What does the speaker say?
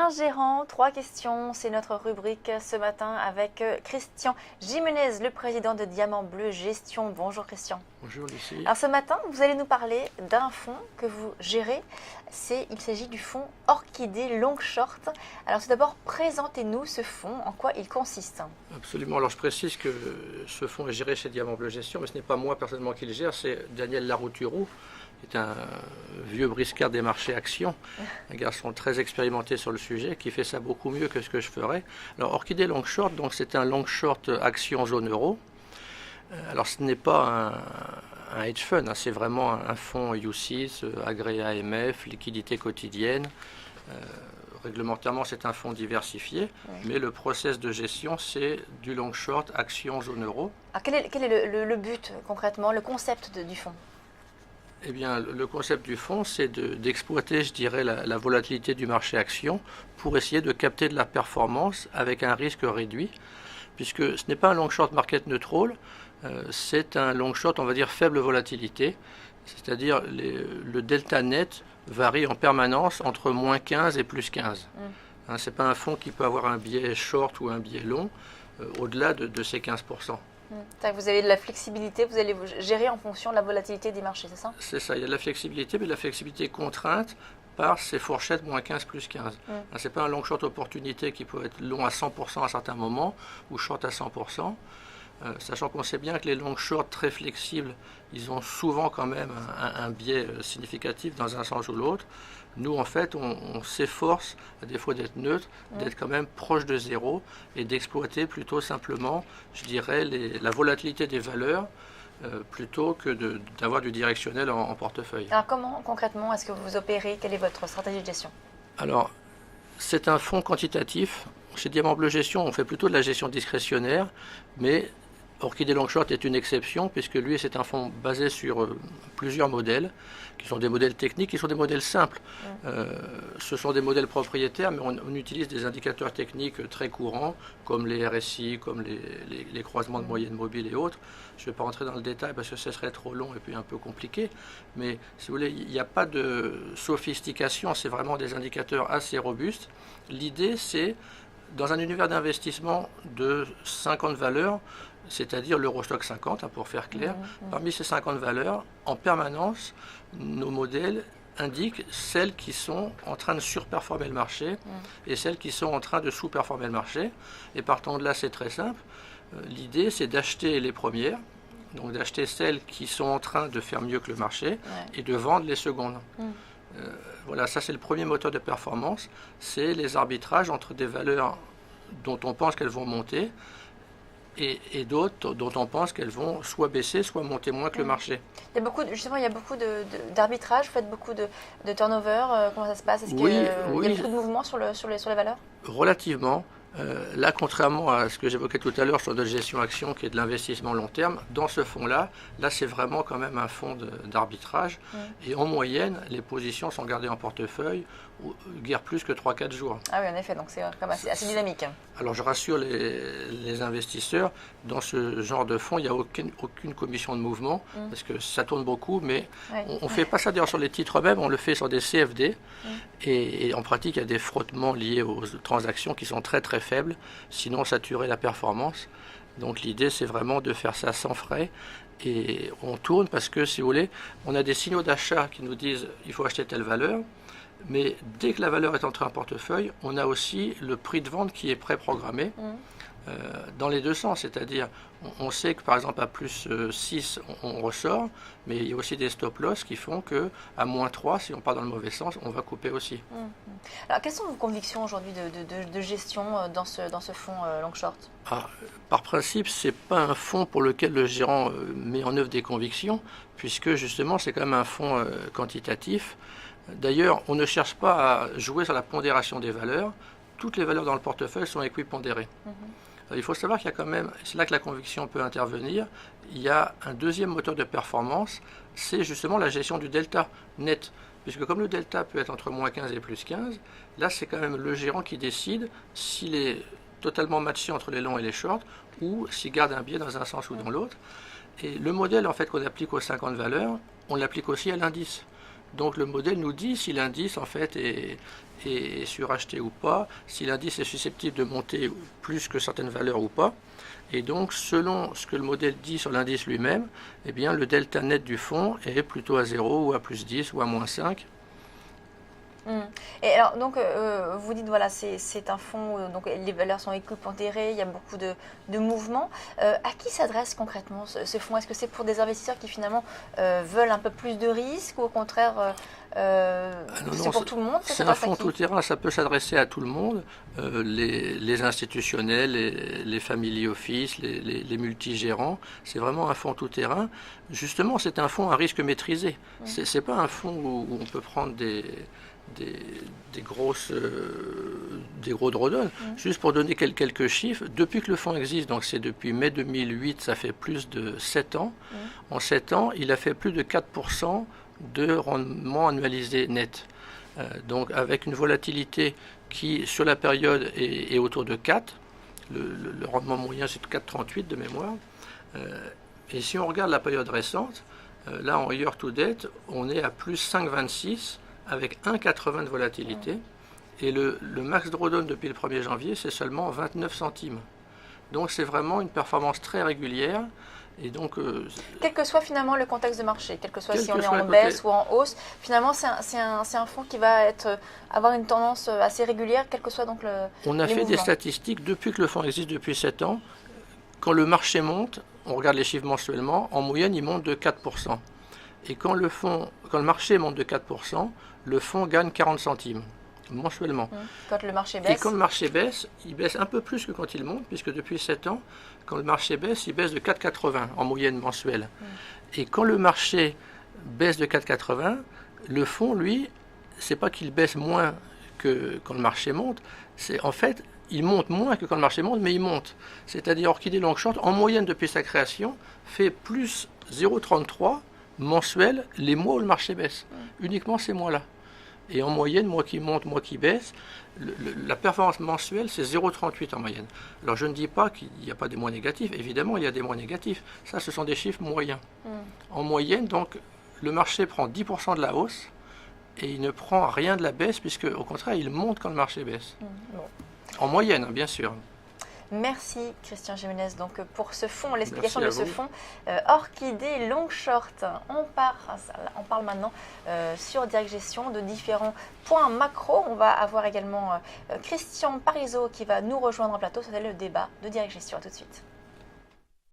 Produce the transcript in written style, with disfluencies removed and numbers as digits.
Cher gérant, 3 questions, c'est notre rubrique ce matin avec Christian Jimenez, le président de Diamant Bleu Gestion. Bonjour Christian. Bonjour Lucie. Alors ce matin, vous allez nous parler d'un fonds que vous gérez. Il s'agit du fonds Orchidée Long Short. Alors tout d'abord, présentez-nous ce fonds, en quoi il consiste. Absolument. Alors je précise que ce fonds est géré chez Diamant Bleu Gestion, mais ce n'est pas moi personnellement qui le gère, c'est Daniel Larouturou, qui est un vieux briscard des marchés actions, un garçon très expérimenté sur le sujet, qui fait ça beaucoup mieux que ce que je ferais. Alors Orchidée Long Short, donc c'est un long short action zone euro. Alors ce n'est pas un hedge fund, hein, c'est vraiment un fonds UCITS, agréé AMF, liquidité quotidienne. Réglementairement, c'est un fonds diversifié, mais le process de gestion, c'est du long short action zone euro. Alors quel est le but concrètement, le concept du fonds? Eh bien, le concept du fonds, c'est d'exploiter, je dirais, la volatilité du marché action pour essayer de capter de la performance avec un risque réduit, puisque ce n'est pas un long short market neutral, c'est un long short, on va dire, faible volatilité, c'est-à-dire le delta net varie en permanence entre moins 15 et plus 15. Hein, ce n'est pas un fonds qui peut avoir un biais short ou un biais long au-delà de ces 15%. Vous avez de la flexibilité, vous allez vous gérer en fonction de la volatilité des marchés, c'est ça? C'est ça, il y a de la flexibilité, mais de la flexibilité contrainte par ces fourchettes moins 15 plus 15. Ce n'est pas un long short opportunité qui peut être long à 100% à certains moments ou short à 100%. Sachant qu'on sait bien que les long shorts très flexibles, ils ont souvent quand même un biais significatif dans un sens ou l'autre. Nous, en fait, on s'efforce, à défaut d'être neutre, d'être quand même proche de zéro et d'exploiter plutôt simplement, je dirais, la volatilité des valeurs plutôt que d'avoir du directionnel en portefeuille. Alors comment concrètement est-ce que vous opérez? Quelle est votre stratégie de gestion? Alors, c'est un fonds quantitatif. Chez Diamant Bleu Gestion, on fait plutôt de la gestion discrétionnaire, mais Orchidée Long Short est une exception puisque lui, c'est un fonds basé sur plusieurs modèles, qui sont des modèles techniques, qui sont des modèles simples. Ce sont des modèles propriétaires, mais on utilise des indicateurs techniques très courants, comme les RSI, comme les croisements de moyenne mobile et autres. Je ne vais pas rentrer dans le détail parce que ce serait trop long et puis un peu compliqué, mais si vous voulez, il n'y a pas de sophistication, c'est vraiment des indicateurs assez robustes. L'idée, c'est, dans un univers d'investissement de 50 valeurs, c'est-à-dire l'Eurostock 50, hein, pour faire clair, parmi ces 50 valeurs, en permanence, nos modèles indiquent celles qui sont en train de surperformer le marché et celles qui sont en train de sous-performer le marché. Et partant de là, c'est très simple. L'idée, c'est d'acheter les premières, donc d'acheter celles qui sont en train de faire mieux que le marché et de vendre les secondes. Voilà, ça c'est le premier moteur de performance, c'est les arbitrages entre des valeurs dont on pense qu'elles vont monter et d'autres dont on pense qu'elles vont soit baisser, soit monter moins que le marché. Il y a beaucoup d'arbitrage, vous faites beaucoup de turnover, comment ça se passe? Est-ce qu'il y a beaucoup de mouvements sur les valeurs? Relativement. Là, contrairement à ce que j'évoquais tout à l'heure sur de gestion action qui est de l'investissement long terme, dans ce fonds-là, c'est vraiment quand même un fonds d'arbitrage. Et en moyenne, les positions sont gardées en portefeuille guère plus que 3-4 jours. Ah oui, en effet, donc c'est quand même assez dynamique. Alors je rassure les investisseurs, dans ce genre de fonds, il n'y a aucune commission de mouvement, parce que ça tourne beaucoup, mais on ne fait pas ça d'ailleurs sur les titres eux-mêmes, on le fait sur des CFD. Et en pratique, il y a des frottements liés aux transactions qui sont très très faibles, sinon ça tuerait la performance. Donc l'idée, c'est vraiment de faire ça sans frais. Et on tourne parce que, si vous voulez, on a des signaux d'achat qui nous disent il faut acheter telle valeur. Mais dès que la valeur est entrée en portefeuille, on a aussi le prix de vente qui est préprogrammé dans les deux sens. C'est-à-dire, on sait que par exemple à plus 6, on ressort, mais il y a aussi des stop-loss qui font qu'à moins 3, si on part dans le mauvais sens, on va couper aussi. Alors, quelles sont vos convictions aujourd'hui de gestion dans ce fonds long short? Par principe, ce n'est pas un fonds pour lequel le gérant met en œuvre des convictions, puisque justement, c'est quand même un fonds quantitatif. D'ailleurs, on ne cherche pas à jouer sur la pondération des valeurs. Toutes les valeurs dans le portefeuille sont équipondérées. Il faut savoir qu'il y a quand même, c'est là que la conviction peut intervenir, il y a un deuxième moteur de performance, c'est justement la gestion du delta net. Puisque comme le delta peut être entre moins 15 et plus 15, là c'est quand même le gérant qui décide s'il est totalement matché entre les longs et les shorts ou s'il garde un biais dans un sens ou dans l'autre. Et le modèle en fait qu'on applique aux 50 valeurs, on l'applique aussi à l'indice. Donc le modèle nous dit si l'indice en fait est suracheté ou pas, si l'indice est susceptible de monter plus que certaines valeurs ou pas. Et donc selon ce que le modèle dit sur l'indice lui-même, eh bien le delta net du fonds est plutôt à 0 ou à plus 10 ou à moins 5. Et alors, donc, vous dites, voilà, c'est un fonds, donc les valeurs sont équipondérées, il y a beaucoup de mouvements. À qui s'adresse concrètement ce fonds? Est-ce que c'est pour des investisseurs qui finalement veulent un peu plus de risques ou au contraire, c'est pour tout le monde? C'est un fonds tout-terrain, ça peut s'adresser à tout le monde, les institutionnels, les family office, les multigérants. C'est vraiment un fonds tout-terrain. Justement, c'est un fonds à risque maîtrisé. C'est pas un fonds où on peut prendre des gros drawdowns. Juste pour donner quelques chiffres, depuis que le fonds existe, donc c'est depuis mai 2008, ça fait plus de 7 ans. En 7 ans, il a fait plus de 4% de rendement annualisé net. Donc avec une volatilité qui, sur la période, est autour de 4. Le rendement moyen, c'est de 4,38 de mémoire. Et si on regarde la période récente, là en year to date, on est à plus 5,26 avec 1,80 de volatilité. Et le max drawdown depuis le 1er janvier, c'est seulement 29 centimes. Donc c'est vraiment une performance très régulière. Et donc, quel que soit finalement le contexte de marché, quel que soit si on est en baisse ou en hausse, finalement c'est un fonds qui va avoir une tendance assez régulière, quel que soit donc le On a fait des statistiques depuis que le fonds existe depuis 7 ans. Quand le marché monte, on regarde les chiffres mensuellement, en moyenne il monte de 4%. Et quand le marché monte de 4%, le fonds gagne 40 centimes mensuellement. Quand le marché baisse. Et quand le marché baisse, il baisse un peu plus que quand il monte, puisque depuis 7 ans, quand le marché baisse, il baisse de 4,80 en moyenne mensuelle. Et quand le marché baisse de 4,80, le fonds, lui, c'est pas qu'il baisse moins que quand le marché monte, c'est en fait, il monte moins que quand le marché monte, mais il monte. C'est-à-dire Orchidée Long Short, en moyenne depuis sa création, fait plus 0,33 mensuel les mois où le marché baisse. Uniquement ces mois-là. Et en moyenne, mois qui monte, mois qui baisse, la performance mensuelle, c'est 0,38 en moyenne. Alors je ne dis pas qu'il n'y a pas des mois négatifs. Évidemment, il y a des mois négatifs. Ça, ce sont des chiffres moyens. En moyenne, donc, le marché prend 10% de la hausse et il ne prend rien de la baisse, puisque au contraire, il monte quand le marché baisse. En moyenne, bien sûr. Merci Christian Jiménez donc pour ce fonds, l'explication de ce fonds Orchidée Long Short. On parle maintenant sur Direct Gestion de différents points macro. On va avoir également Christian Parizeau qui va nous rejoindre en plateau. C'est le débat de Direct Gestion. À tout de suite.